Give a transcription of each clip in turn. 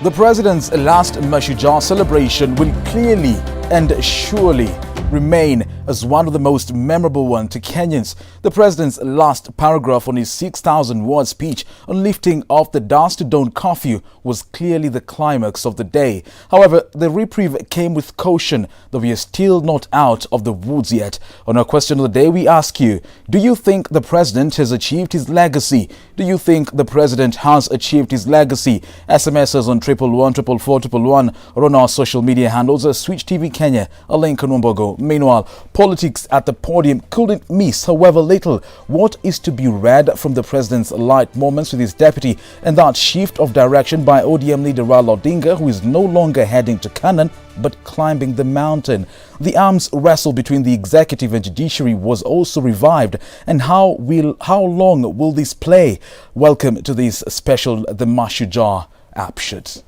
The president's last Mashujaa celebration will clearly and surely remain as one of the most memorable ones to Kenyans. The president's last paragraph on his 6,000-word speech on lifting of the dusk to dawn curfew was clearly the climax of the day. However, the reprieve came with caution that we are still not out of the woods yet. On our question of the day, we ask you, do you think the president has achieved his legacy? Do you think the president has achieved his legacy? SMSs on 111 or on our social media handles at Switch TV Kenya, Lincoln Wambogo. Meanwhile, politics at the podium couldn't miss, however little, what is to be read from the president's light moments with his deputy and that shift of direction by ODM leader Raila Odinga, who is no longer heading to Canaan but climbing the mountain. The arms wrestle between the executive and judiciary was also revived. And how long will this play? Welcome to this special The Mashujaa Upshot.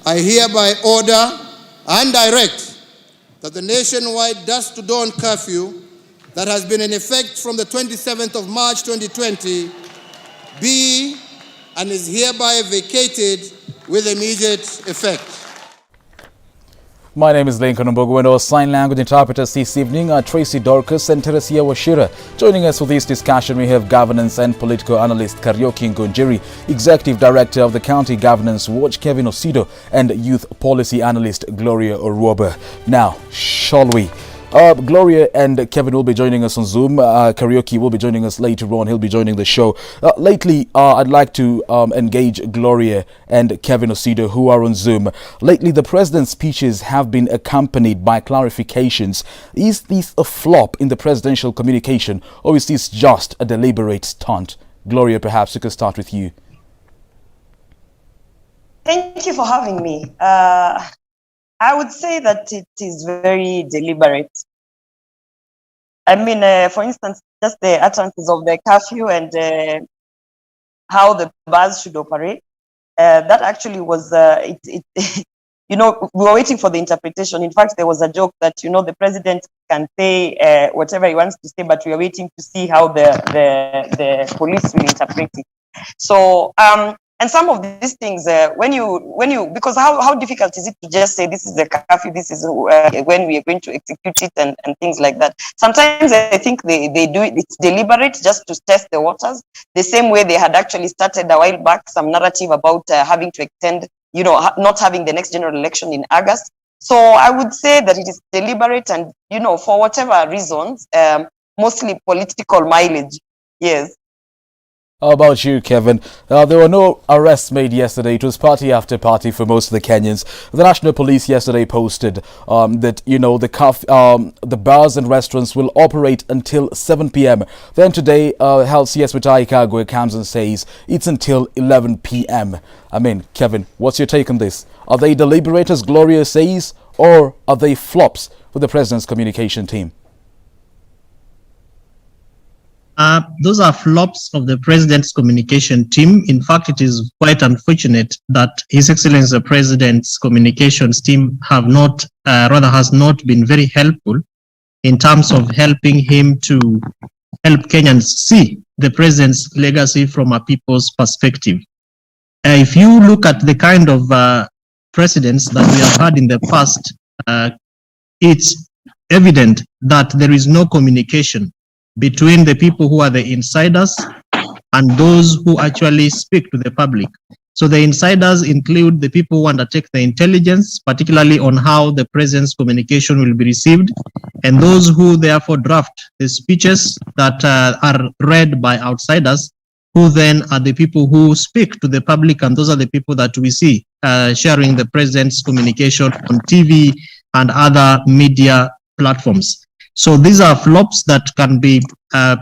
I hereby order and direct that the nationwide dusk to dawn curfew that has been in effect from the 27th of March 2020 be and is hereby vacated with immediate effect. My name is Lincoln Wambogo and our sign language interpreters this evening are Tracy Dorcas and Teresia Washira. Joining us for this discussion, we have governance and political analyst Kariuki Ngonjiri, executive director of the County Governance Watch Kevin Osido, and youth policy analyst Gloria Oruoba. Now, shall we? Gloria and Kevin will be joining us on Zoom. Karaoke will be joining us later on. He'll be joining the show. Lately, I'd like to engage Gloria and Kevin Osido, who are on Zoom. Lately, the president's speeches have been accompanied by clarifications. Is this a flop in the presidential communication, or is this just a deliberate stunt? Gloria, perhaps we could start with you. Thank you for having me. I would say that it is very deliberate. I mean, for instance, just the utterances of the curfew and how the bars should operate. That actually was, you know, we were waiting for the interpretation. In fact, there was a joke that, you know, the president can say whatever he wants to say, but we are waiting to see how the police will interpret it. So, and some of these things, because how difficult is it to just say this is the curfew, this is when we are going to execute it and things like that. Sometimes I think they do it, it's deliberate just to test the waters, the same way they had actually started a while back some narrative about having to extend, you know, not having the next general election in August. So I would say that it is deliberate and, you know, for whatever reasons, mostly political mileage, yes. How about you, Kevin? There were no arrests made yesterday. It was party after party for most of the Kenyans. The National Police yesterday posted that, you know, the bars and restaurants will operate until 7 p.m. Then today, Health CS Mutai Kagwe comes and says it's until 11 p.m. I mean, Kevin, what's your take on this? Are they deliberate, as Gloria says, or are they flops for the president's communication team? Those are flops of the president's communication team. In fact, it is quite unfortunate that His Excellency the President's communications team has not been very helpful in terms of helping him to help Kenyans see the president's legacy from a people's perspective. If you look at the kind of precedents that we have had in the past, it's evident that there is no communication between the people who are the insiders and those who actually speak to the public. So the insiders include the people who undertake the intelligence, particularly on how the president's communication will be received, and those who therefore draft the speeches that are read by outsiders, who then are the people who speak to the public, and those are the people that we see sharing the president's communication on TV and other media platforms. So these are flops that can be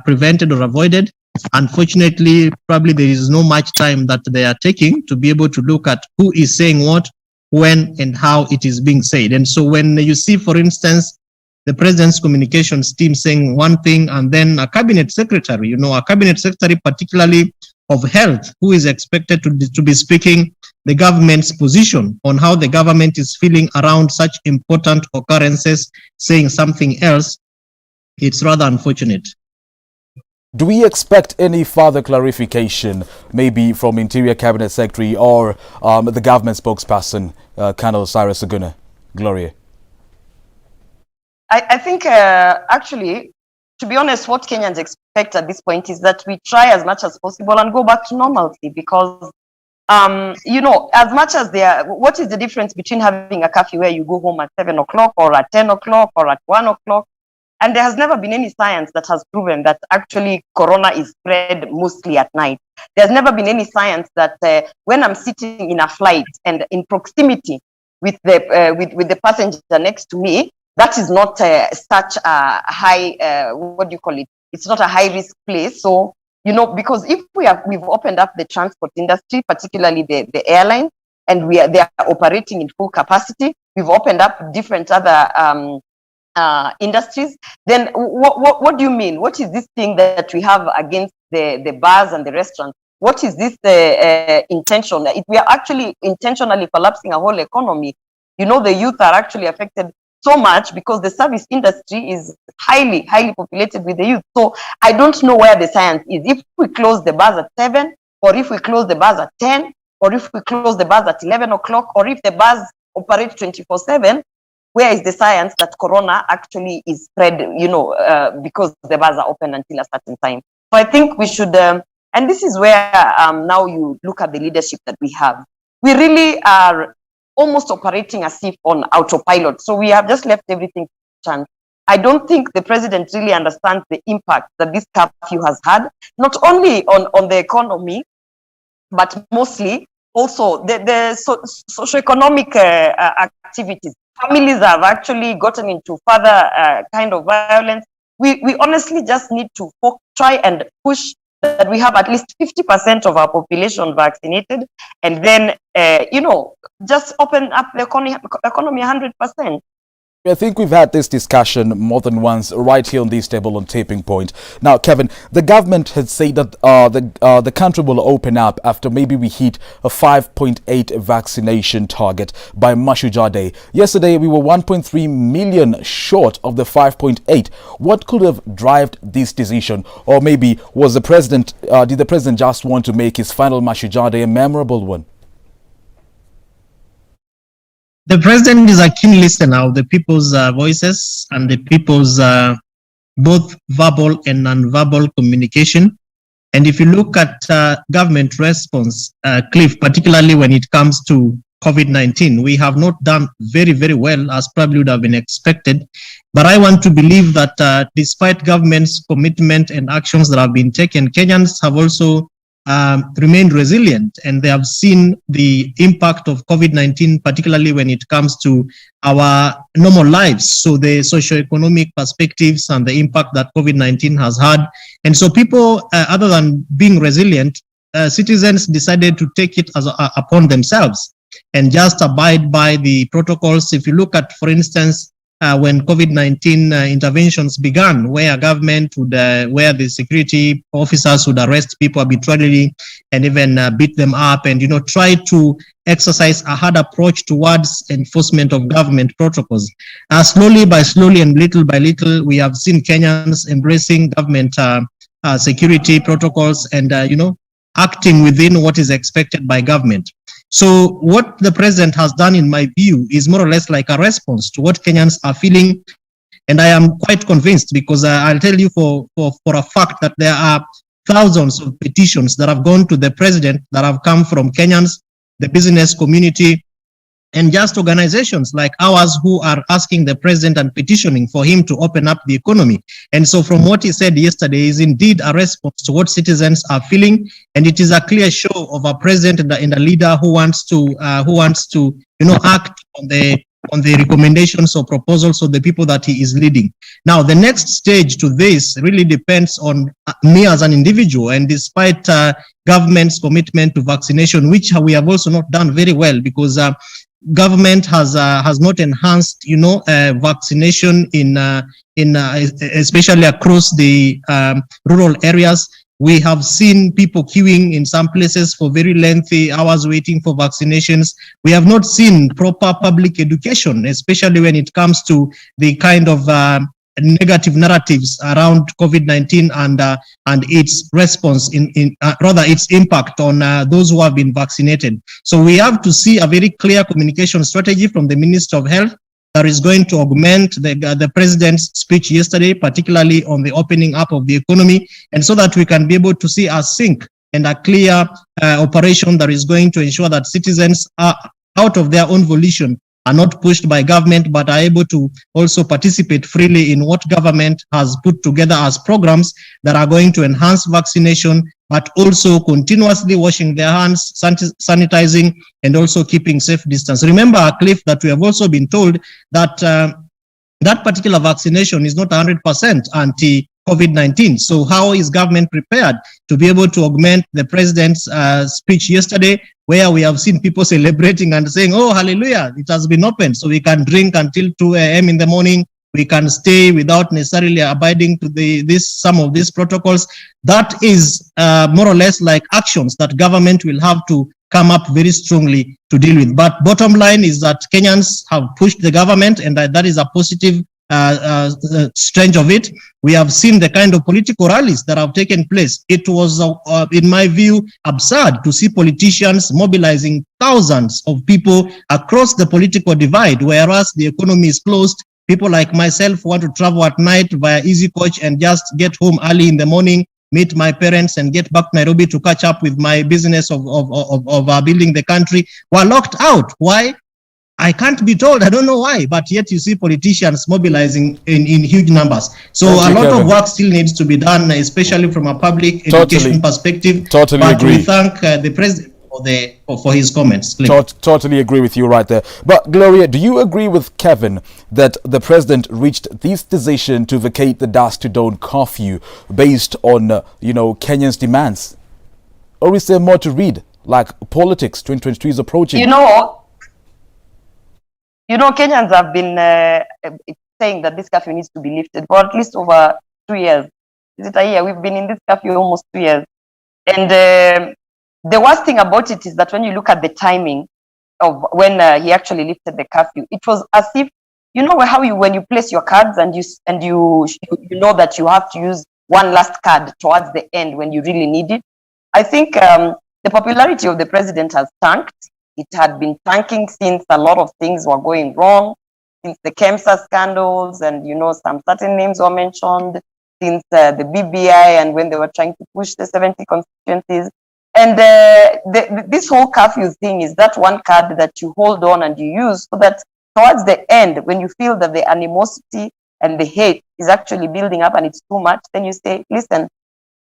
prevented or avoided. Unfortunately, probably there is no much time that they are taking to be able to look at who is saying what, when, and how it is being said. And so when you see, for instance, the president's communications team saying one thing, and then a cabinet secretary, a cabinet secretary particularly of health, who is expected to be speaking the government's position on how the government is feeling around such important occurrences, saying something else, it's rather unfortunate. Do we expect any further clarification, maybe from Interior Cabinet Secretary or the government spokesperson, Colonel Cyrus Oguna? Gloria. I think actually, to be honest, what Kenyans expect at this point is that we try as much as possible and go back to normalcy, because as much as what is the difference between having a curfew where you go home at 7 o'clock or at 10 o'clock or at 1 o'clock? And there has never been any science that has proven that actually corona is spread mostly at night. There's never been any science that when I'm sitting in a flight and in proximity with the passenger next to me, that is not such a high, it's not a high risk place. So, because if we've opened up the transport industry, particularly the airline, and they are operating in full capacity, we've opened up different other industries, then what do you mean? What is this thing that we have against the bars and the restaurants? What is this intention? If we are actually intentionally collapsing a whole economy, the youth are actually affected so much because the service industry is highly populated with the youth. So I don't know where the science is. If we close the bars at 7, or if we close the bars at 10, or if we close the bars at 11 o'clock, or if the bars operate 24/7, where is the science that corona actually is spread, because the bars are open until a certain time? So I think we should, and this is where now you look at the leadership that we have. We really are almost operating as if on autopilot. So we have just left everything to chance. I don't think the president really understands the impact that this curfew has had, not only on the economy, but mostly also the socioeconomic activities. Families have actually gotten into further kind of violence. We honestly just need to try and push that we have at least 50% of our population vaccinated, and then, just open up the economy 100%. I think we've had this discussion more than once right here on this table on Taping Point. Now, Kevin, the government had said that the country will open up after maybe we hit a 5.8 vaccination target by Mashujaa Day. Yesterday, we were 1.3 million short of the 5.8. What could have driven this decision? Or maybe did the president just want to make his final Mashujaa Day a memorable one? The president is a keen listener of the people's voices and the people's both verbal and non-verbal communication. And if you look at government response, Cliff, particularly when it comes to COVID-19, we have not done very, very well, as probably would have been expected. But I want to believe that despite government's commitment and actions that have been taken, Kenyans have also remained resilient, and they have seen the impact of COVID-19, particularly when it comes to our normal lives. So the socioeconomic perspectives and the impact that COVID-19 has had. And so people, other than being resilient, citizens decided to take it upon themselves and just abide by the protocols. If you look at, for instance, when COVID-19 interventions began, where government would, where the security officers would arrest people arbitrarily and even beat them up, and try to exercise a hard approach towards enforcement of government protocols. Slowly and little by little, we have seen Kenyans embracing government security protocols and acting within what is expected by government. So what the president has done, in my view, is more or less like a response to what Kenyans are feeling. And I am quite convinced, because I'll tell you for a fact that there are thousands of petitions that have gone to the president that have come from Kenyans, the business community, and just organizations like ours who are asking the president and petitioning for him to open up the economy. And so from what he said yesterday is indeed a response to what citizens are feeling, and it is a clear show of a president and a leader who wants to act on the on the recommendations or proposals of the people that he is leading. Now, the next stage to this really depends on me as an individual, and despite government's commitment to vaccination, which we have also not done very well, because government has not enhanced, vaccination in especially across the rural areas. We have seen people queuing in some places for very lengthy hours waiting for vaccinations. We have not seen proper public education, especially when it comes to the kind of negative narratives around COVID-19 and its response rather its impact on those who have been vaccinated. So we have to see a very clear communication strategy from the Minister of Health that is going to augment the president's speech yesterday, particularly on the opening up of the economy, and so that we can be able to see a sync and a clear operation that is going to ensure that citizens are out of their own volition, are not pushed by government, but are able to also participate freely in what government has put together as programs that are going to enhance vaccination, but also continuously washing their hands, sanitizing, and also keeping safe distance. Remember, Cliff, that we have also been told that that particular vaccination is not 100% anti-COVID-19. So how is government prepared to be able to augment the president's speech yesterday, where we have seen people celebrating and saying, oh, hallelujah, it has been opened, so we can drink until 2 a.m. in the morning, we can stay without necessarily abiding to some of these protocols. That is more or less like actions that government will have to come up very strongly to deal with. But bottom line is that Kenyans have pushed the government, and that is a positive strange of it. We have seen the kind of political rallies that have taken place. It was, in my view, absurd to see politicians mobilizing thousands of people across the political divide, whereas the economy is closed. People like myself want to travel at night via Easy Coach and just get home early in the morning, meet my parents, and get back to Nairobi to catch up with my business of building the country. We're locked out. Why? I can't be told. I don't know why, but yet you see politicians mobilizing in huge numbers. So a lot of work still needs to be done, especially from a public education perspective. Totally agree. We thank the president for his comments. Totally agree with you right there. But Gloria, do you agree with Kevin that the president reached this decision to vacate the dusk to dawn curfew based on Kenyans' demands, or is there more to read? Like politics, 2023 is approaching. Kenyans have been saying that this curfew needs to be lifted for at least over 2 years. Is it a year? We've been in this curfew almost 2 years. And the worst thing about it is that when you look at the timing of when he actually lifted the curfew, it was as if, when you place your cards and you know that you have to use one last card towards the end when you really need it. I think the popularity of the president has tanked. It had been tanking since a lot of things were going wrong, since the KEMSA scandals and, some certain names were mentioned, since the BBI and when they were trying to push the 70 constituencies. And this whole curfew thing is that one card that you hold on and you use so that towards the end, when you feel that the animosity and the hate is actually building up and it's too much, then you say, listen,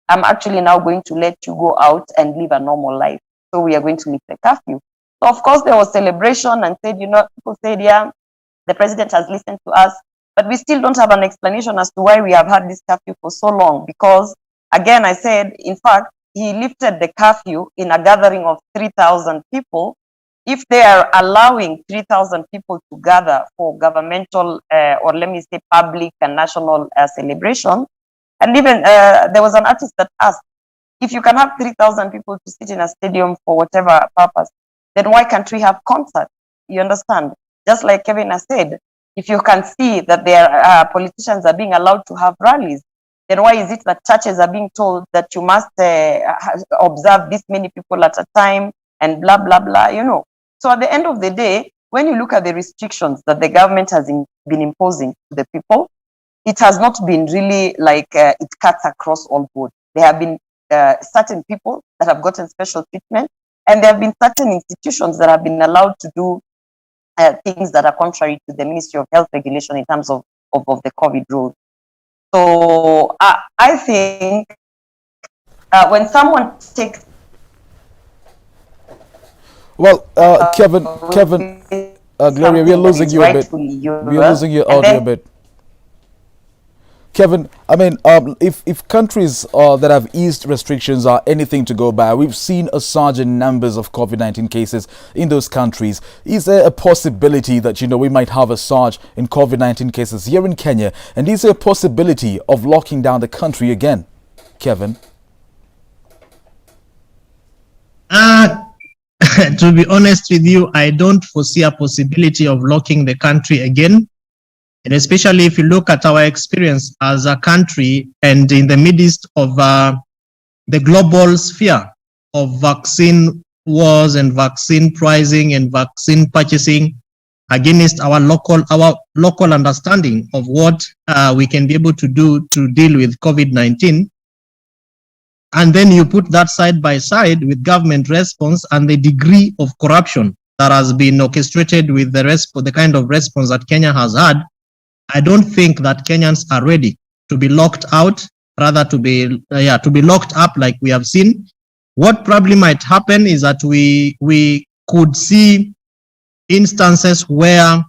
I'm actually now going to let you go out and live a normal life. So we are going to lift the curfew. So of course there was celebration and said, people said, yeah, the president has listened to us, but we still don't have an explanation as to why we have had this curfew for so long. Because again, I said, in fact, he lifted the curfew in a gathering of 3,000 people. If they are allowing 3,000 people to gather for governmental or let me say public and national celebration, and even there was an artist that asked, if you can have 3,000 people to sit in a stadium for whatever purpose, then why can't we have concerts? You understand? Just like Kevin has said, if you can see that their politicians are being allowed to have rallies, then why is it that churches are being told that you must observe this many people at a time and blah, blah, blah, So at the end of the day, when you look at the restrictions that the government has been imposing to the people, it has not been really like it cuts across all board. There have been certain people that have gotten special treatment, and there have been certain institutions that have been allowed to do things that are contrary to the Ministry of Health regulation in terms of the COVID rules. So I think when someone takes... Well, Kevin, Gloria, we're something that losing is you a bit. rightfully yours. We're losing your And audio a then bit. Kevin, I mean, if countries that have eased restrictions are anything to go by, we've seen a surge in numbers of COVID-19 cases in those countries. Is there a possibility that, we might have a surge in COVID-19 cases here in Kenya? And is there a possibility of locking down the country again? Kevin? To be honest with you, I don't foresee a possibility of locking the country again. And especially if you look at our experience as a country and in the midst of the global sphere of vaccine wars and vaccine pricing and vaccine purchasing against our local understanding of what we can be able to do to deal with COVID-19. And then you put that side by side with government response and the degree of corruption that has been orchestrated with the kind of response that Kenya has had. I don't think that Kenyans are ready to be locked out, rather to be locked up like we have seen. What probably might happen is that we could see instances where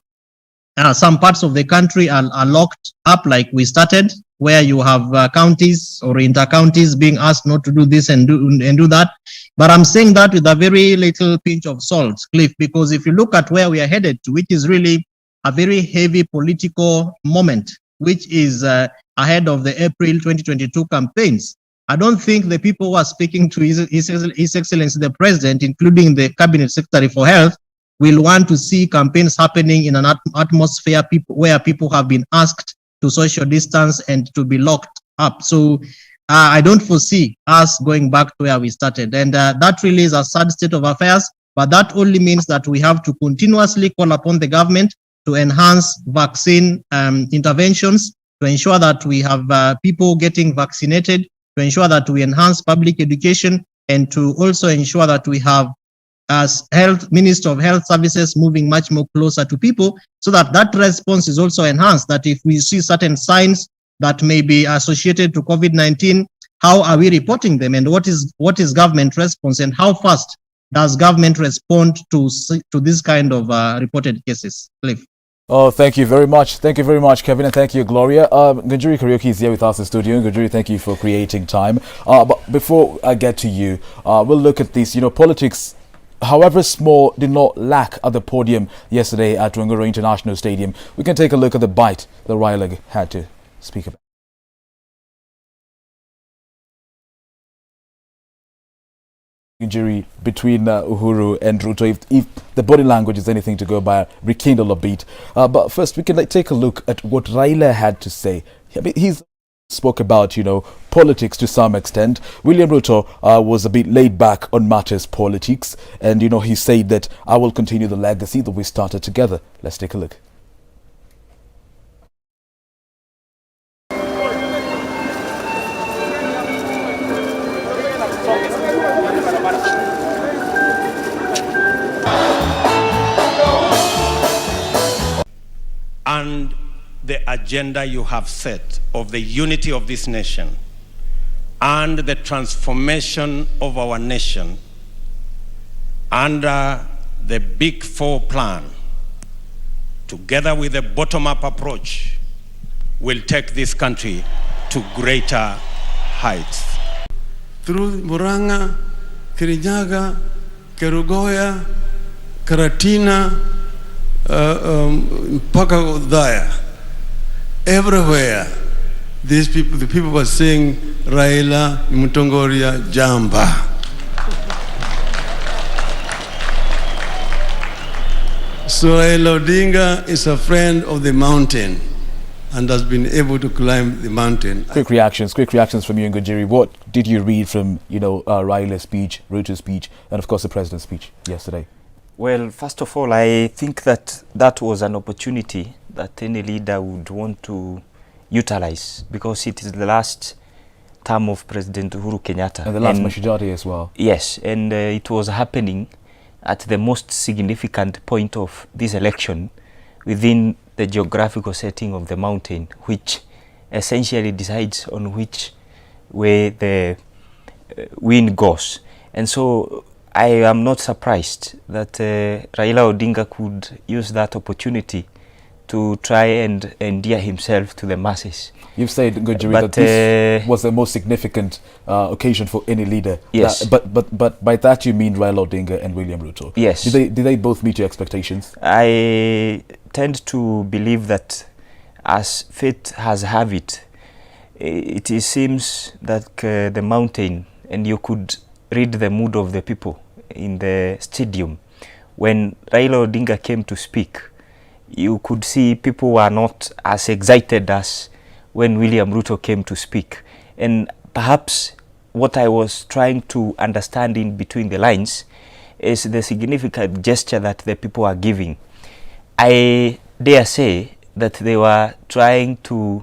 some parts of the country are locked up like we started, where you have counties or inter-counties being asked not to do this and do that. But I'm saying that with a very little pinch of salt, Cliff, because if you look at where we are headed to, which is really a very heavy political moment, which is ahead of the April 2022 campaigns. I don't think the people who are speaking to His Excellency the President, including the Cabinet Secretary for Health, will want to see campaigns happening in an atmosphere where people have been asked to social distance and to be locked up. So I don't foresee us going back to where we started. And that really is a sad state of affairs, but that only means that we have to continuously call upon the government to enhance vaccine interventions, to ensure that we have people getting vaccinated, to ensure that we enhance public education, and to also ensure that we have as Minister of Health Services moving much more closer to people, so that that response is also enhanced, that if we see certain signs that may be associated to COVID-19, how are we reporting them, and what is government response, and how fast does government respond to this kind of reported cases? Cliff. Oh, thank you very much. Thank you very much, Kevin, and thank you, Gloria. Ngunjiri Karaoke is here with us in the studio. Ngunjiri, thank you for creating time. But before I get to you, we'll look at this. Politics, however small, did not lack at the podium yesterday at Runguro International Stadium. We can take a look at the bite that Raila had to speak about. Injury between Uhuru and Ruto, if the body language is anything to go by, rekindle a beat. But first, we can take a look at what Raila had to say. I mean, he's spoke about, politics to some extent. William Ruto was a bit laid back on matters politics, and he said that I will continue the legacy that we started together. Let's take a look. And the agenda you have set of the unity of this nation and the transformation of our nation under the Big Four plan, together with a bottom-up approach, will take this country to greater heights. Through Murang'a, Kirinyaga, Kerugoya, Karatina, mpaka Udhaya, everywhere, the people were saying, Raila Mutongoria Jamba. So Raila Odinga is a friend of the mountain and has been able to climb the mountain. Quick reactions from you, Ngunjiri. What did you read from, Raila's speech, Ruto's speech, and of course the president's speech yesterday? Well, first of all, I think that was an opportunity that any leader would want to utilize, because it is the last term of President Uhuru Kenyatta. And the last Mashujaa Day as well. Yes, and it was happening at the most significant point of this election within the geographical setting of the mountain, which essentially decides on which way the wind goes. And so I am not surprised that Raila Odinga could use that opportunity to try and endear himself to the masses. You've said, Gojiri, that this was the most significant occasion for any leader. Yes. But by that you mean Raila Odinga and William Ruto. Yes. Did they both meet your expectations? I tend to believe that as fate has have it, it seems that the mountain, and you could read the mood of the people in the stadium. When Raila Odinga came to speak, you could see people were not as excited as when William Ruto came to speak. And perhaps what I was trying to understand in between the lines is the significant gesture that the people are giving. I dare say that they were trying to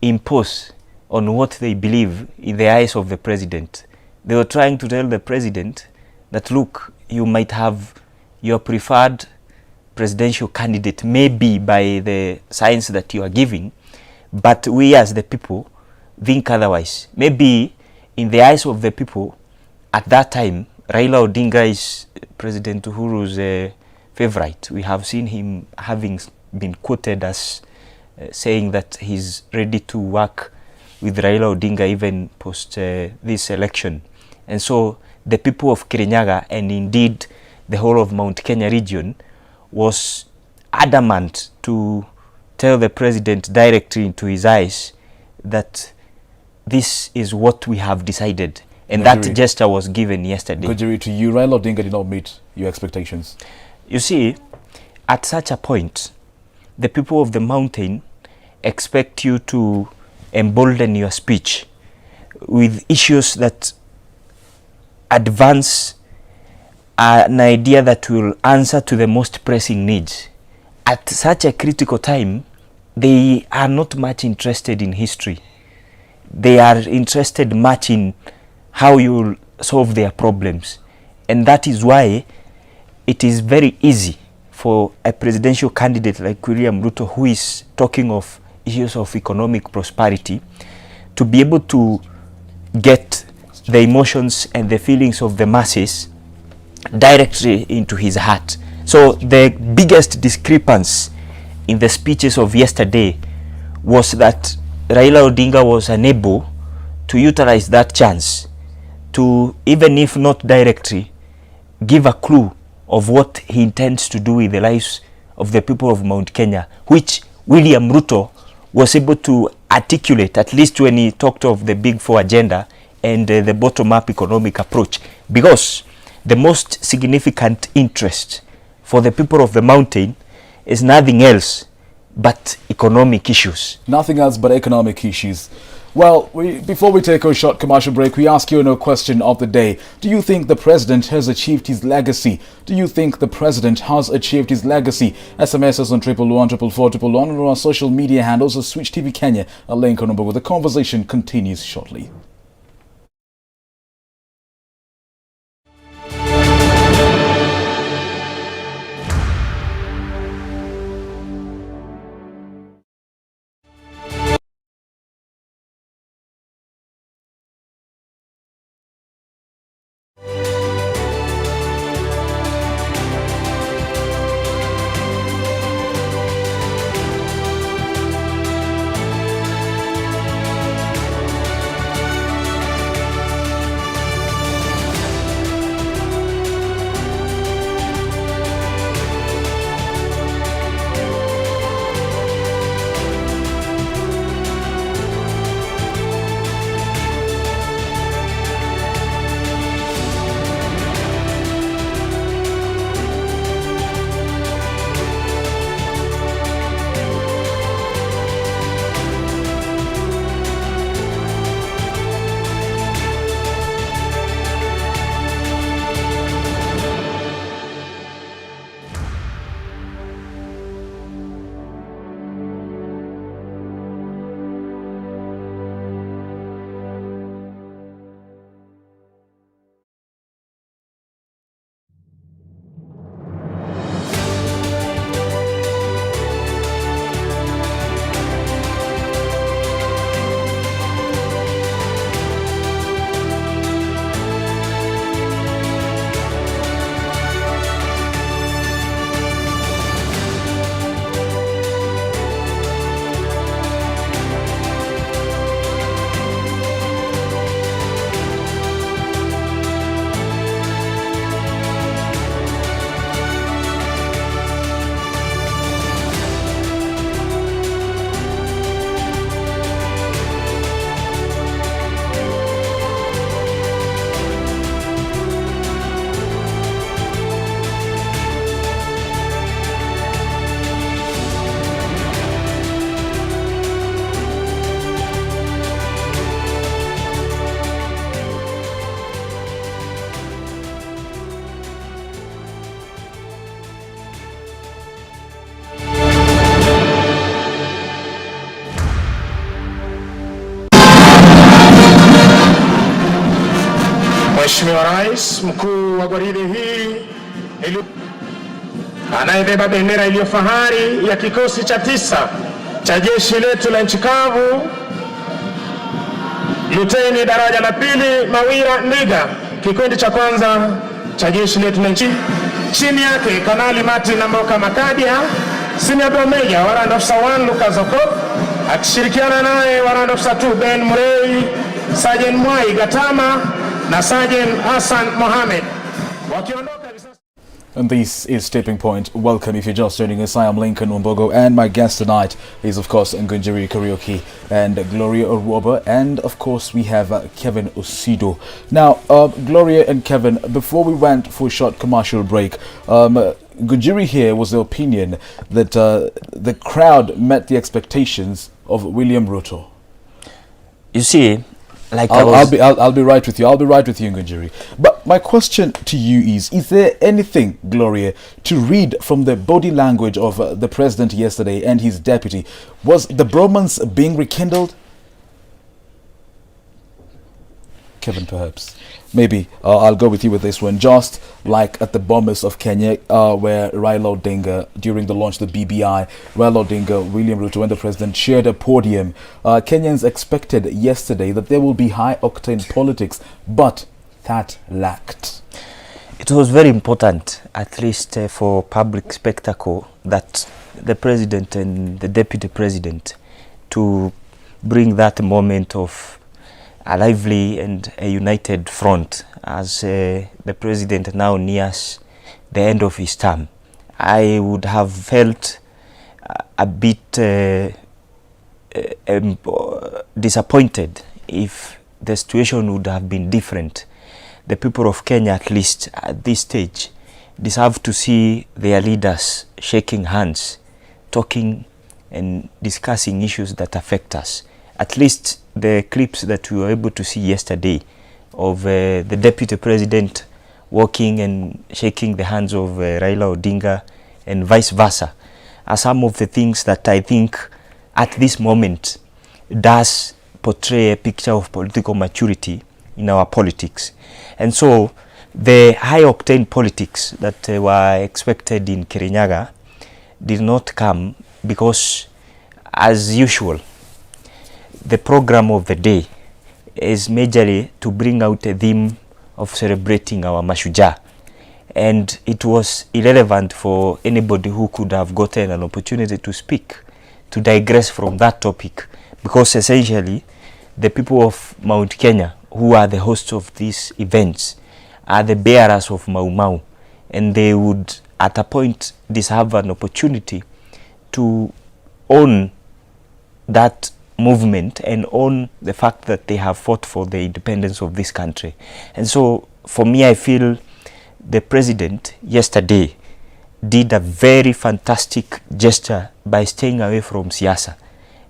impose on what they believe in the eyes of the president. They were trying to tell the president that, look, you might have your preferred presidential candidate, maybe by the signs that you are giving, but we as the people think otherwise. Maybe in the eyes of the people at that time, Raila Odinga is President Uhuru's favorite. We have seen him having been quoted as saying that he's ready to work with Raila Odinga even post this election. And so the people of Kirinyaga, and indeed the whole of Mount Kenya region, was adamant to tell the president directly into his eyes that this is what we have decided. And that gesture was given yesterday. Gojiri, to you, Raila Odinga did not meet your expectations. You see, at such a point, the people of the mountain expect you to embolden your speech with issues that advance an idea that will answer to the most pressing needs. At such a critical time, they are not much interested in history. They are interested much in how you will solve their problems. And that is why it is very easy for a presidential candidate like William Ruto, who is talking of issues of economic prosperity, to be able to get the emotions and the feelings of the masses directly into his heart. So the biggest discrepancy in the speeches of yesterday was that Raila Odinga was unable to utilize that chance to, even if not directly, give a clue of what he intends to do with the lives of the people of Mount Kenya, which William Ruto was able to articulate, at least when he talked of the Big Four agenda and the bottom-up economic approach. Because the most significant interest for the people of the mountain is nothing else but economic issues. Nothing else but economic issues. Well, before we take a short commercial break, we ask you a question of the day. Do you think the president has achieved his legacy? Do you think the president has achieved his legacy? SMS us on 111 on our social media handles or Switch TV Kenya. A link on number where the conversation continues shortly. Mheshimiwa Rais, mkuu wa gwaride hii anayebeba bendera iliyo fahari ya kikosi cha 9 cha jeshi letu la nchi kavu, Luteni daraja la 2 Mawira Niga, kikundi cha kwanza cha jeshi letu la nchi. Chini yake Kanali Martin Amboka Makadia, Senior Meja Warrant Officer 1 Lucas Okop, akishirikiana naye Warrant Officer 2 Ben Murray, Sergeant Mwai Gatama na Sergeant Hassan Mohamed. Wakiondoka. And this is Tipping Point. Welcome if you're just joining us. I am Lincoln Wambogo, and my guest tonight is of course Ngunjiri Karaoke and Gloria Orwoba, and of course we have Kevin Osido. Now Gloria and Kevin, before we went for a short commercial break, Ngunjiri here was the opinion that the crowd met the expectations of William Ruto. You see, like I'll be right with you. I'll be right with you, Ngunjiri. But my question to you is there anything, Gloria, to read from the body language of the president yesterday and his deputy? Was the bromance being rekindled? Kevin, perhaps. Maybe I'll go with you with this one. Just like at the Bombers of Kenya, where Raila Odinga, during the launch of the BBI, Raila Odinga, William Ruto and the president shared a podium. Kenyans expected yesterday that there will be high-octane politics, but that lacked. It was very important, at least for public spectacle, that the president and the deputy president to bring that moment of a lively and a united front as the president now nears the end of his term. I would have felt a bit disappointed if the situation would have been different. The people of Kenya, at least at this stage, deserve to see their leaders shaking hands, talking and discussing issues that affect us. At least the clips that we were able to see yesterday of the deputy president walking and shaking the hands of Raila Odinga and vice versa are some of the things that I think at this moment does portray a picture of political maturity in our politics. And so the high-octane politics that were expected in Kirinyaga did not come because, as usual, the program of the day is majorly to bring out a theme of celebrating our Mashujaa. And it was irrelevant for anybody who could have gotten an opportunity to speak, to digress from that topic, because essentially the people of Mount Kenya, who are the hosts of these events, are the bearers of Mau Mau, and they would at a point deserve an opportunity to own that movement and own the fact that they have fought for the independence of this country. And so for me, I feel the president yesterday did a very fantastic gesture by staying away from siasa.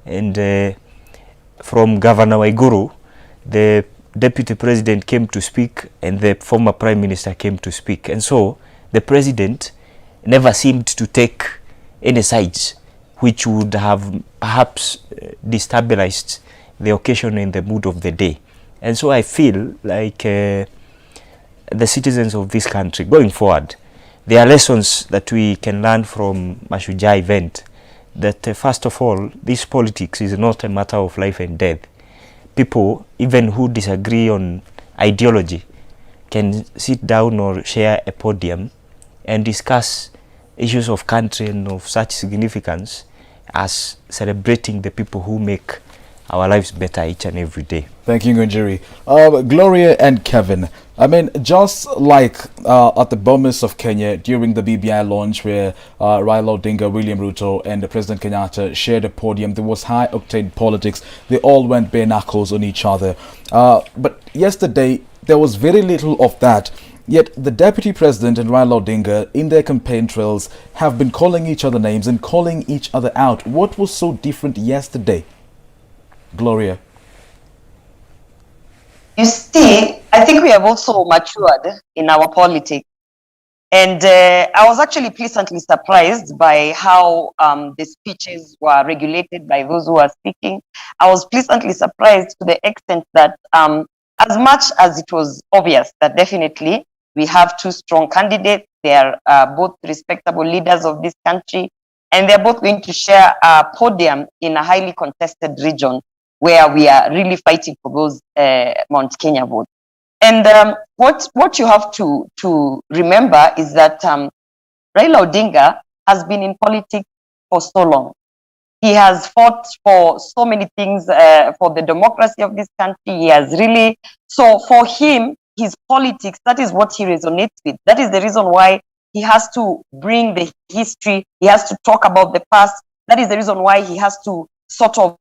And from Governor Waiguru, the deputy president came to speak and the former prime minister came to speak. And so the president never seemed to take any sides, which would have perhaps destabilized the occasion and the mood of the day. And so I feel like the citizens of this country, going forward, there are lessons that we can learn from Mashujaa event, that first of all, this politics is not a matter of life and death. People, even who disagree on ideology, can sit down or share a podium and discuss issues of country and of such significance as celebrating the people who make our lives better each and every day. Thank you, Ngunjiri. Gloria and Kevin, I mean, just like at the Bombers of Kenya during the BBI launch, where Raila Odinga, William Ruto and President Kenyatta shared a podium, there was high-octane politics. They all went bare knuckles on each other. But yesterday, there was very little of that. Yet the Deputy President and Raila Odinga, in their campaign trails, have been calling each other names and calling each other out. What was so different yesterday, Gloria? You see, I think we have also matured in our politics. And I was actually pleasantly surprised by how the speeches were regulated by those who are speaking. I was pleasantly surprised to the extent that as much as it was obvious that definitely we have two strong candidates, they are both respectable leaders of this country, and they're both going to share a podium in a highly contested region where we are really fighting for those Mount Kenya votes. And what you have to remember is that Raila Odinga has been in politics for so long. He has fought for so many things for the democracy of this country. He has really, so for him, his politics, that is what he resonates with. That is the reason why he has to bring the history. He has to talk about the past. That is the reason why he has to sort of,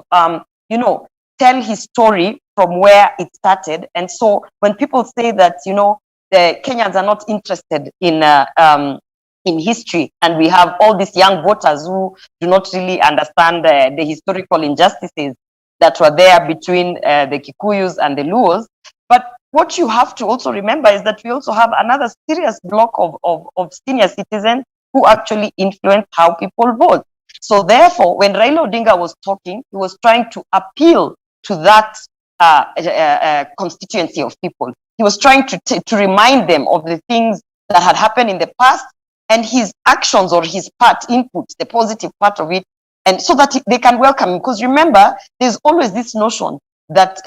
tell his story from where it started. And so when people say that, the Kenyans are not interested in history, and we have all these young voters who do not really understand the historical injustices that were there between the Kikuyus and the Luos. But what you have to also remember is that we also have another serious block of senior citizens who actually influence how people vote. So therefore, when Raila Odinga was talking, he was trying to appeal to that constituency of people. He was trying to remind them of the things that had happened in the past, and his actions or his input, the positive part of it, and so that they can welcome him. Because remember, there's always this notion that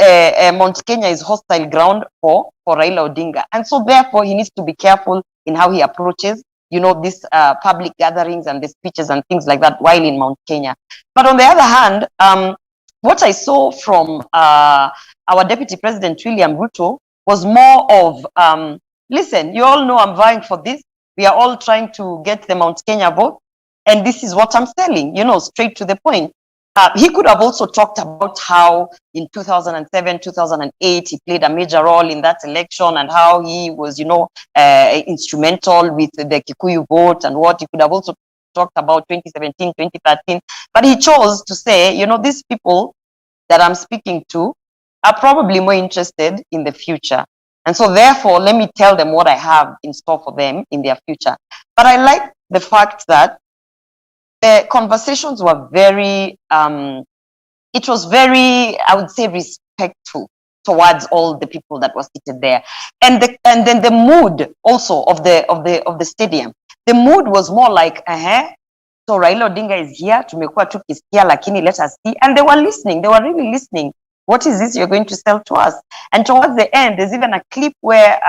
Mount Kenya is hostile ground for Raila Odinga. And so therefore, he needs to be careful in how he approaches, these public gatherings and the speeches and things like that while in Mount Kenya. But on the other hand, what I saw from our Deputy President, William Ruto, was more of, listen, you all know I'm vying for this. We are all trying to get the Mount Kenya vote. And this is what I'm selling, straight to the point. He could have also talked about how in 2007, 2008, he played a major role in that election and how he was, instrumental with the Kikuyu vote and what he could have also talked about 2017, 2013. But he chose to say, these people that I'm speaking to are probably more interested in the future. And so therefore, let me tell them what I have in store for them in their future. But I like the fact that the conversations were very, it was very, I would say, respectful towards all the people that were seated there. And then the mood also of the stadium. The mood was more like, so Raila Odinga is here, tumekuwa tukisikia, lakini let us see. And they were listening, they were really listening. What is this you're going to sell to us? And towards the end, there's even a clip where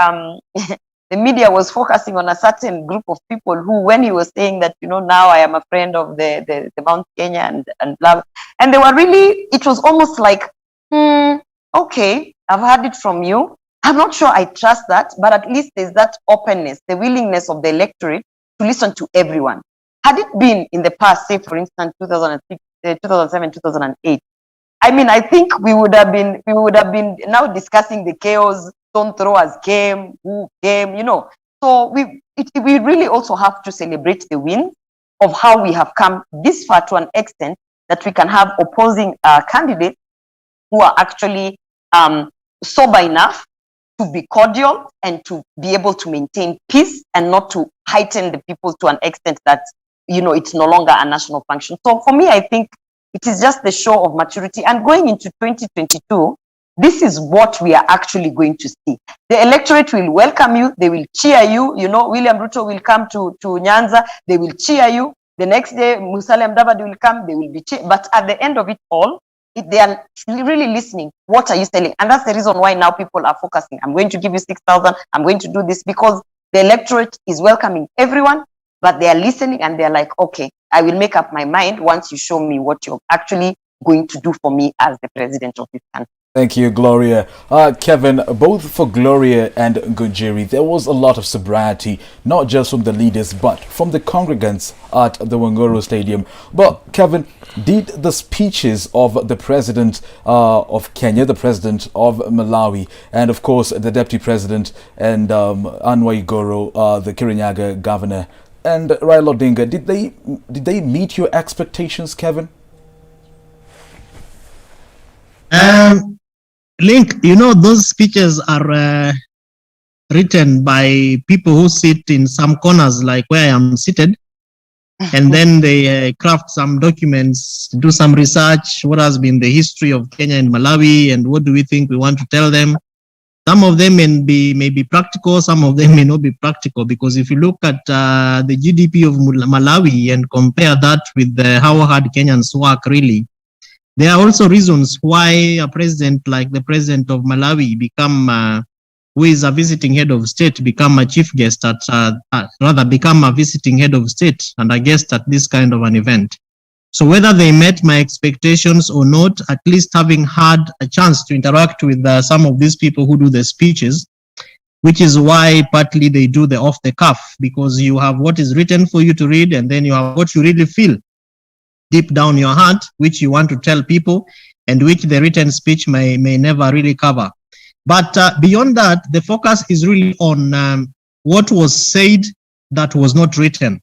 the media was focusing on a certain group of people who, when he was saying that, now I am a friend of the Mount Kenya and blah, and they were really, it was almost like, okay, I've heard it from you. I'm not sure I trust that, but at least there's that openness, the willingness of the electorate to listen to everyone. Had it been in the past, say for instance, 2006, 2007, 2008, I mean, I think we would have been now discussing the chaos, stone throwers came, who came, So we really also have to celebrate the wins of how we have come this far to an extent that we can have opposing candidates who are actually sober enough to be cordial and to be able to maintain peace and not to heighten the people to an extent that, it's no longer a national function. So for me, I think it is just the show of maturity. And going into 2022, this is what we are actually going to see. The electorate will welcome you. They will cheer you. William Ruto will come to Nyanza. They will cheer you. The next day, Musalia Mudavadi will come. They will be cheered. But at the end of it all, they are really listening. What are you selling? And that's the reason why now people are focusing. I'm going to give you 6,000. I'm going to do this, because the electorate is welcoming everyone, but they are listening and they're like, okay, I will make up my mind once you show me what you're actually going to do for me as the president of this country. Thank you, Gloria. Kevin, both for Gloria and Ngunjiri, there was a lot of sobriety, not just from the leaders, but from the congregants at the Wangoro Stadium. But Kevin, did the speeches of the president of Kenya, the president of Malawi, and of course the deputy president and Anwar Igoro, the Kirinyaga governor, and Raila Odinga, did they meet your expectations, Kevin? Link, those speeches are written by people who sit in some corners like where I am seated, and then they craft some documents, do some research, what has been the history of Kenya and Malawi, and what do we think we want to tell them. Some of them may be practical, some of them may not be practical, because if you look at the GDP of Malawi and compare that with how hard Kenyans work, really, there are also reasons why a president like the president of Malawi who is a visiting head of state, become a chief guest become a visiting head of state and a guest at this kind of an event. So whether they met my expectations or not, at least having had a chance to interact with some of these people who do the speeches, which is why partly they do the off the cuff, because you have what is written for you to read, and then you have what you really feel deep down your heart, which you want to tell people, and which the written speech may never really cover. But beyond that, the focus is really on what was said that was not written.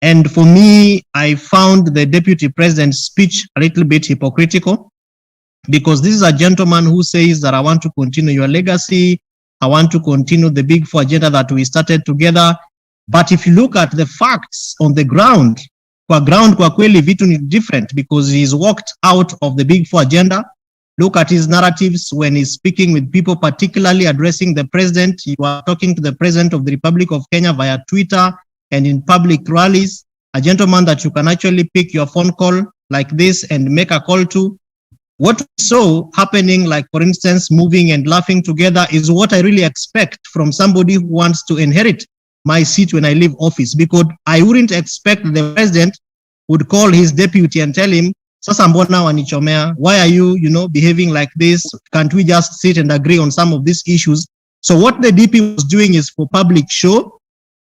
And for me, I found the deputy president's speech a little bit hypocritical, because this is a gentleman who says that I want to continue your legacy, I want to continue the Big Four agenda that we started together. But if you look at the facts on the ground, kwa kweli vitu ni different, because he's walked out of the Big Four agenda. Look at his narratives when he's speaking with people, particularly addressing the president. You are talking to the president of the Republic of Kenya via Twitter and in public rallies, a gentleman that you can actually pick your phone call like this and make a call to. What we saw happening, like for instance, moving and laughing together, is what I really expect from somebody who wants to inherit my seat when I leave office, because I wouldn't expect the president would call his deputy and tell him, Sasa mbona wanichomea? Why are you, behaving like this? Can't we just sit and agree on some of these issues? So what the DP was doing is for public show.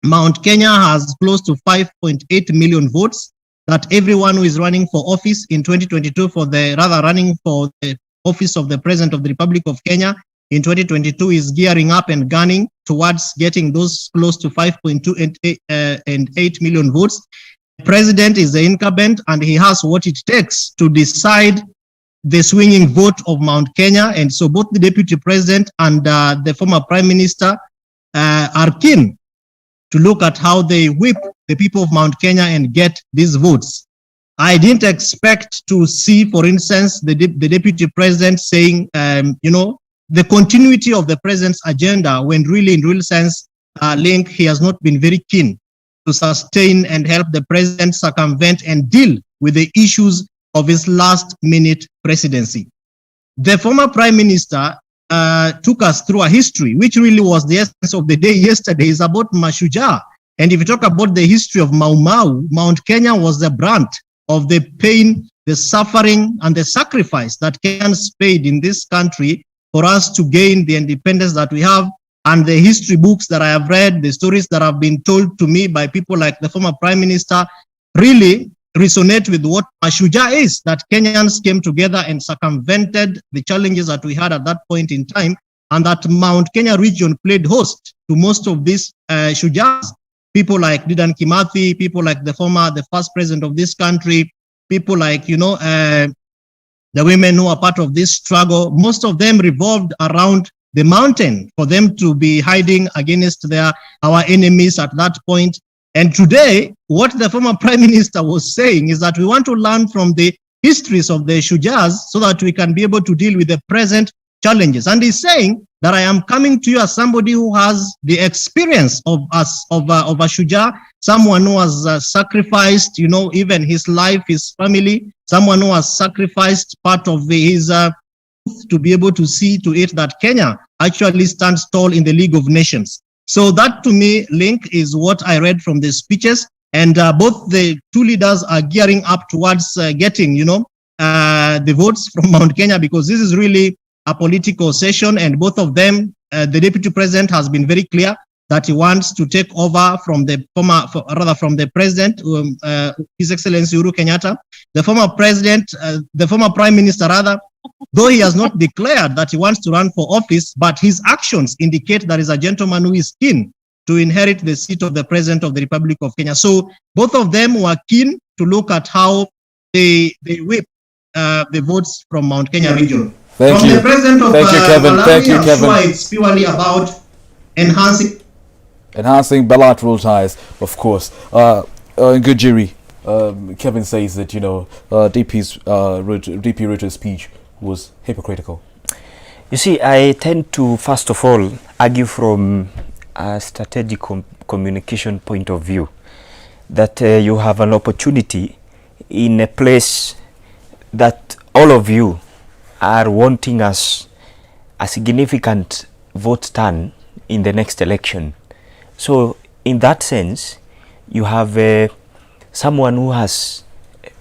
Mount Kenya has close to 5.8 million votes, that everyone who is running for office in 2022 running for the office of the President of the Republic of Kenya in 2022 is gearing up and gunning towards getting those close to 5.2 and 8 million votes. The president is the incumbent, and he has what it takes to decide the swinging vote of Mount Kenya. And so both the deputy president and the former prime minister are keen to look at how they whip the people of Mount Kenya and get these votes. I didn't expect to see, for instance, the deputy president saying, the continuity of the president's agenda, when really, in real sense, Link, he has not been very keen to sustain and help the president circumvent and deal with the issues of his last-minute presidency. The former prime minister took us through a history, which really was the essence of the day yesterday, is about Mashujaa. And if you talk about the history of Mau Mau, Mount Kenya was the brunt of the pain, the suffering, and the sacrifice that Kenyans paid in this country for us to gain the independence that we have. And the history books that I have read, the stories that have been told to me by people like the former prime minister, really resonate with what Mashujaa is, that Kenyans came together and circumvented the challenges that we had at that point in time, and that Mount Kenya region played host to most of these Shujaas. People like Dedan Kimathi, people like the first president of this country, people like, the women who are part of this struggle, most of them revolved around the mountain for them to be hiding against our enemies at that point. And today, what the former prime minister was saying is that we want to learn from the histories of the Shujaas so that we can be able to deal with the present challenges. And he's saying that I am coming to you as somebody who has the experience of a Shujaa, someone who has sacrificed, even his life, his family, someone who has sacrificed part of his to be able to see to it that Kenya actually stands tall in the League of Nations. So that, to me, Link, is what I read from the speeches. And both the two leaders are gearing up towards getting, the votes from Mount Kenya, because this is really a political session. And both of them, the deputy president has been very clear that he wants to take over from the president, His Excellency Uhuru Kenyatta. The former president, the former prime minister, though he has not declared that he wants to run for office, but his actions indicate that he's a gentleman who is keen to inherit the seat of the President of the Republic of Kenya. So both of them were keen to look at how they whip the votes from Mount Kenya region. Thank you. The President of Kevin. Malawi, Thank you, Kevin. Sure it's purely about enhancing bilateral ties, of course. Ngujiri, Kevin says that, DP Ruto's speech was hypocritical. You see, I tend to, first of all, argue from a strategic communication point of view that you have an opportunity in a place that all of you are wanting us a significant vote turn in the next election. So in that sense, you have someone who has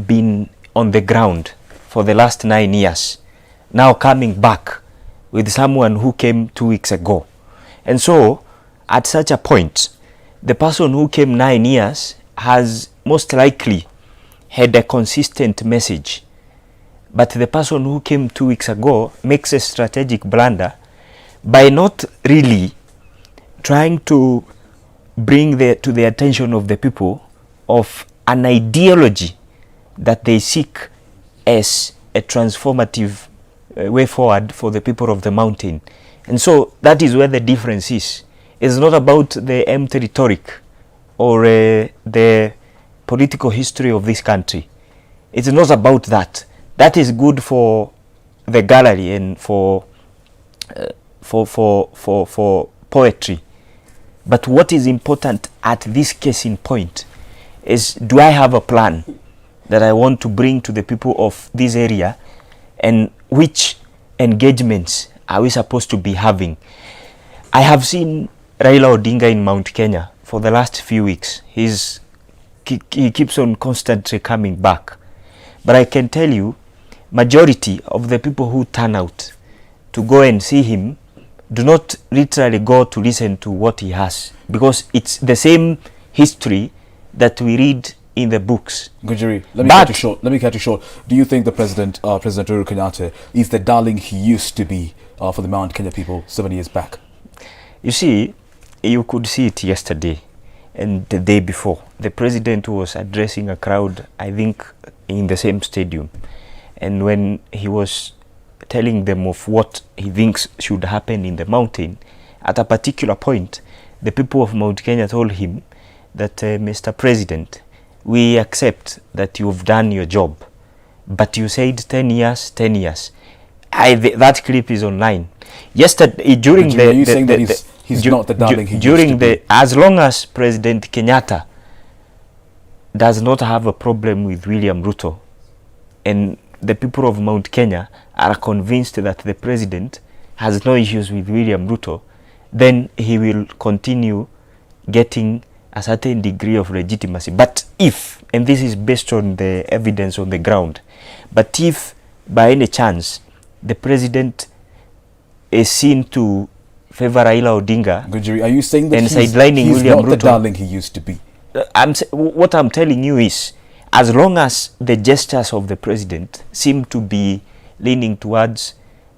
been on the ground for the last 9 years, now coming back with someone who came 2 weeks ago. And so at such a point, the person who came 9 years has most likely had a consistent message. But the person who came 2 weeks ago makes a strategic blunder by not really trying to bring to the attention of the people of an ideology that they seek as a transformative way forward for the people of the mountain. And so that is where the difference is. It's not about the empty rhetoric or the political history of this country. It's not about that. That is good for the gallery and for poetry. But what is important at this case in point is, do I have a plan that I want to bring to the people of this area, and which engagements are we supposed to be having? I have seen Raila Odinga in Mount Kenya for the last few weeks. He keeps on constantly coming back. But I can tell you, majority of the people who turn out to go and see him do not literally go to listen to what he has, because it's the same history that we read in the books. Gujiri, let me cut you short. Do you think the President Uhuru Kenyatta is the darling he used to be for the Mount Kenya people 7 years back? You see, you could see it yesterday and the day before. The President was addressing a crowd, I think, in the same stadium. And when he was telling them of what he thinks should happen in the mountain, at a particular point, the people of Mount Kenya told him that, Mr. President, we accept that you've done your job, but you said 10 years, 10 years. That clip is online. Yesterday, during are you saying that he's not the darling he used to be? As long as President Kenyatta does not have a problem with William Ruto, and the people of Mount Kenya are convinced that the president has no issues with William Ruto, then he will continue getting a certain degree of legitimacy. But if, and this is based on the evidence on the ground, but if by any chance the president is seen to favor Raila Odinga, Gujiri, are you saying that and he's William not Ruto, the darling he used to be? What I'm telling you is, as long as the gestures of the president seem to be leaning towards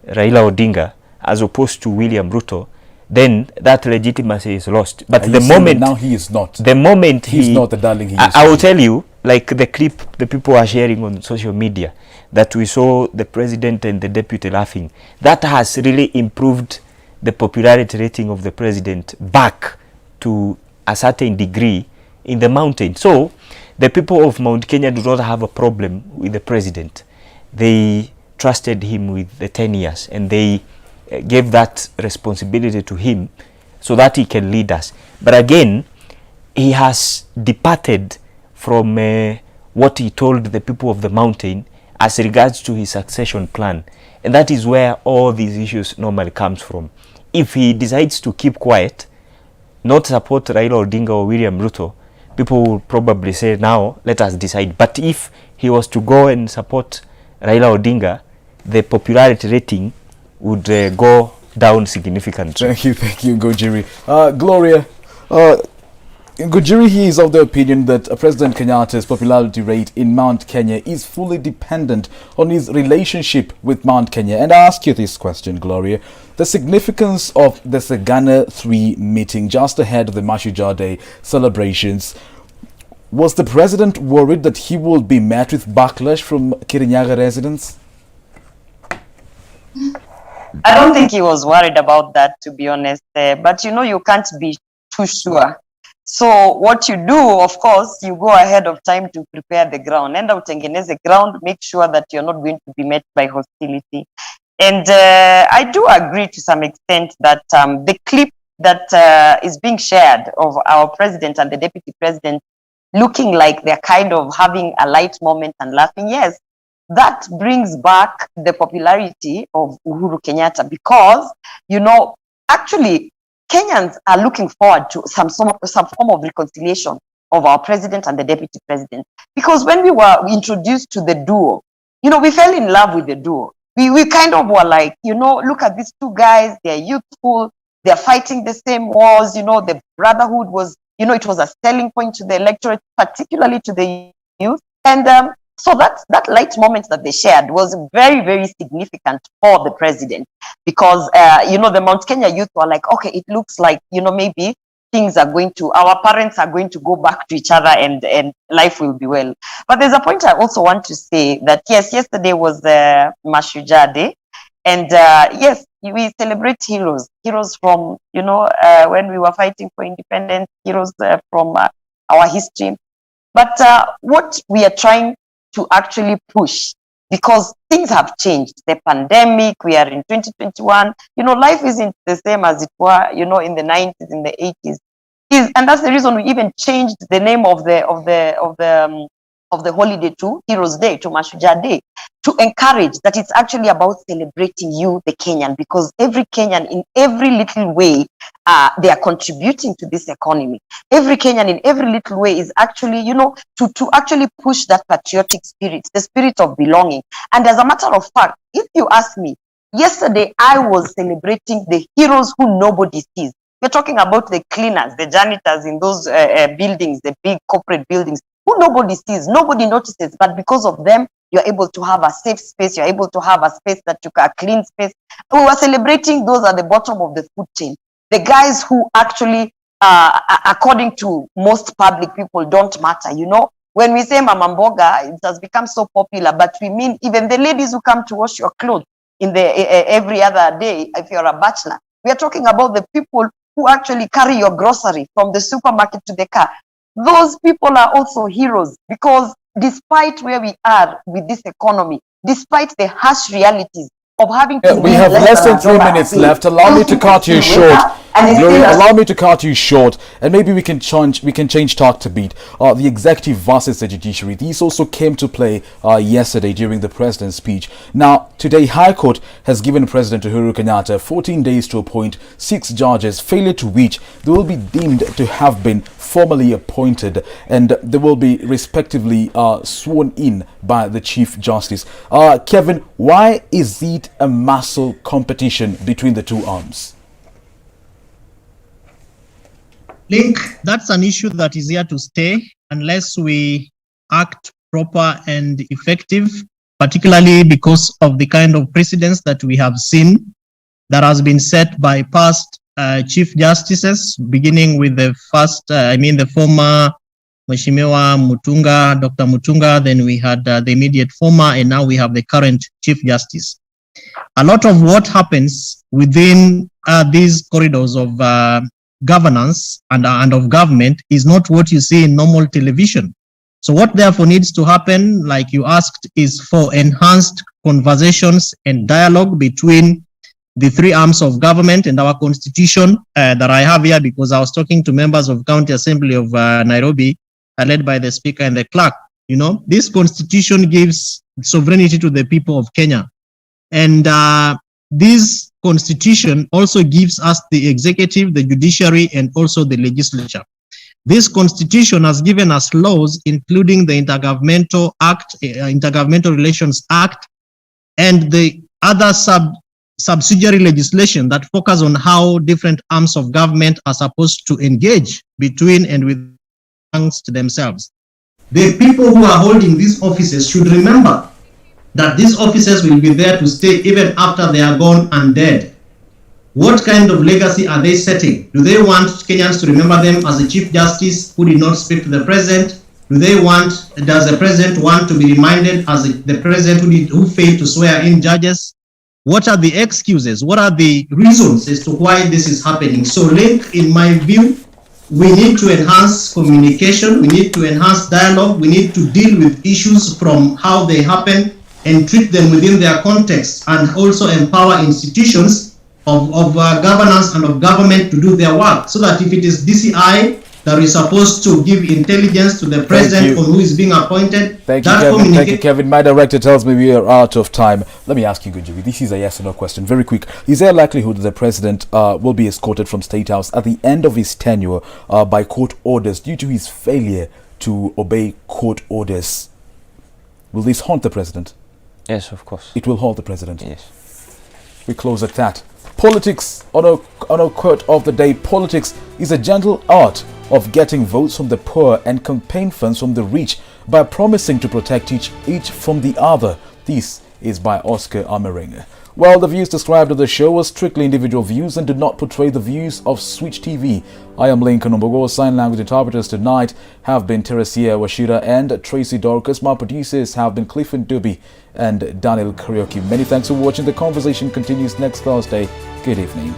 Raila Odinga as opposed to William Ruto, then that legitimacy is lost. But the moment now he is not, the moment he's not the darling he used to be. I will tell you, like the clip the people are sharing on social media, that we saw the president and the deputy laughing, that has really improved the popularity rating of the president back to a certain degree in the mountain. So the people of Mount Kenya do not have a problem with the president. They trusted him with the 10 years, and they gave that responsibility to him so that he can lead us. But again, he has departed from what he told the people of the mountain as regards to his succession plan. And that is where all these issues normally comes from. If he decides to keep quiet, not support Raila Odinga or William Ruto, people will probably say, now let us decide. But if he was to go and support Raila Odinga, the popularity rating would go down significantly. Thank you, Gujiri. Gloria, Gujiri, he is of the opinion that President Kenyatta's popularity rate in Mount Kenya is fully dependent on his relationship with Mount Kenya. And I ask you this question, Gloria. The significance of the Sagana 3 meeting just ahead of the Mashujaa Day celebrations, was the president worried that he would be met with backlash from Kirinyaga residents? I don't think he was worried about that, to be honest. But you can't be too sure. So what you do, of course, you go ahead of time to prepare the ground. Enda utengeneze ground, make sure that you're not going to be met by hostility. And I do agree to some extent that the clip that is being shared of our president and the deputy president looking like they're kind of having a light moment and laughing, yes, that brings back the popularity of Uhuru Kenyatta because, you know, actually Kenyans are looking forward to some form of reconciliation of our president and the deputy president. Because when we were introduced to the duo, you know, we fell in love with the duo. We kind of were like, you know, look at these two guys, they're youthful, they're fighting the same wars, you know, the brotherhood was, you know, it was a selling point to the electorate, particularly to the youth. And so that light moment that they shared was very, very significant for the president because, you know, the Mount Kenya youth were like, okay, it looks like, you know, maybe things are going to, our parents are going to go back to each other and life will be well. But there's a point I also want to say that, yes, yesterday was Mashujaa Day. And yes, we celebrate heroes from, you know, when we were fighting for independence, heroes from our history. But what we are trying to actually push, because things have changed, the pandemic, we are in 2021, you know, life isn't the same as it were, you know, in the 90s, in the 80s. And that's the reason we even changed the name of the holiday to Heroes Day, to Mashujaa Day, to encourage that it's actually about celebrating you, the Kenyan, because every Kenyan in every little way, they are contributing to this economy. Every Kenyan in every little way is actually, you know, to actually push that patriotic spirit, the spirit of belonging. And as a matter of fact, if you ask me, yesterday I was celebrating the heroes who nobody sees. We're talking about the cleaners, the janitors in those buildings, the big corporate buildings, who nobody sees, nobody notices, but because of them, you're able to have a safe space, you're able to have a space that you can, a clean space. We were celebrating those at the bottom of the food chain. The guys who actually, according to most public people, don't matter. You know, when we say Mama Mboga, it has become so popular, but we mean even the ladies who come to wash your clothes in the every other day, if you're a bachelor. We are talking about the people who actually carry your grocery from the supermarket to the car. Those people are also heroes because despite where we are with this economy, despite the harsh realities of having to we have less than 3 minutes left. Allow me to cut you short. Gloria, allow me to cut you short, and maybe we can change talk to beat. The executive versus the judiciary. These also came to play yesterday during the president's speech. Now, today, High Court has given President Uhuru Kenyatta 14 days to appoint 6 judges, failure to which they will be deemed to have been formally appointed, and they will be respectively sworn in by the Chief Justice. Kevin, why is it a muscle competition between the two arms? Link, that's an issue that is here to stay unless we act proper and effective, particularly because of the kind of precedents that we have seen that has been set by past Chief Justices, beginning with the former Mheshimiwa Mutunga, Dr. Mutunga, then we had the immediate former, and now we have the current Chief Justice. A lot of what happens within these corridors of governance and of government is not what you see in normal television. So what therefore needs to happen, like you asked, is for enhanced conversations and dialogue between the 3 arms of government and our constitution that I have here, because I was talking to members of County Assembly of Nairobi, led by the Speaker and the Clerk. You know, this constitution gives sovereignty to the people of Kenya. And this constitution also gives us the executive, the judiciary, and also the legislature. This constitution has given us laws, including the Intergovernmental Act, Intergovernmental Relations Act, and the other subsidiary legislation that focus on how different arms of government are supposed to engage between and with amongst themselves. The people who are holding these offices should remember that these officers will be there to stay even after they are gone and dead. What kind of legacy are they setting? Do they want Kenyans to remember them as a Chief Justice who did not speak to the President? Does the President want to be reminded as the President who failed to swear in judges? What are the excuses? What are the reasons as to why this is happening? So, Link, in my view, we need to enhance communication, we need to enhance dialogue, we need to deal with issues from how they happen and treat them within their context, and also empower institutions of governance and of government to do their work, so that if it is DCI that is supposed to give intelligence to the president on who is being appointed. Thank you, Kevin. Thank you, Kevin. My director tells me we are out of time. Let me ask you, Gunjobi. This is a yes or no question. Very quick. Is there a likelihood that the president will be escorted from State House at the end of his tenure by court orders due to his failure to obey court orders? Will this haunt the president? Yes, of course. It will haunt the president. Yes. We close at that. Politics, on a quote of the day, politics is a gentle art of getting votes from the poor and campaign funds from the rich by promising to protect each from the other. This is by Oscar Amering. Well, the views described on the show were strictly individual views and do not portray the views of Switch TV. I am Lincoln Ombogo. Sign language interpreters tonight have been Teresia Washira and Tracy Dorcas. My producers have been Clifford Duby and Daniel Karaoke. Many thanks for watching. The conversation continues next Thursday. Good evening.